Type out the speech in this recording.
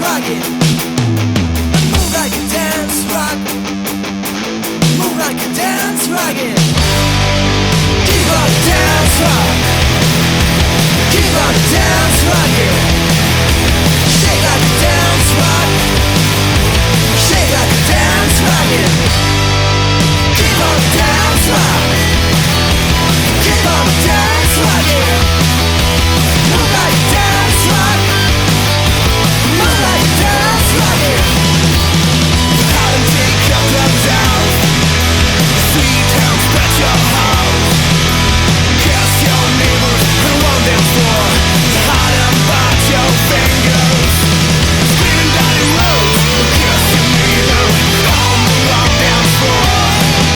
rocking. Move like a dance rock. Move like a dance rocking. Keep on dance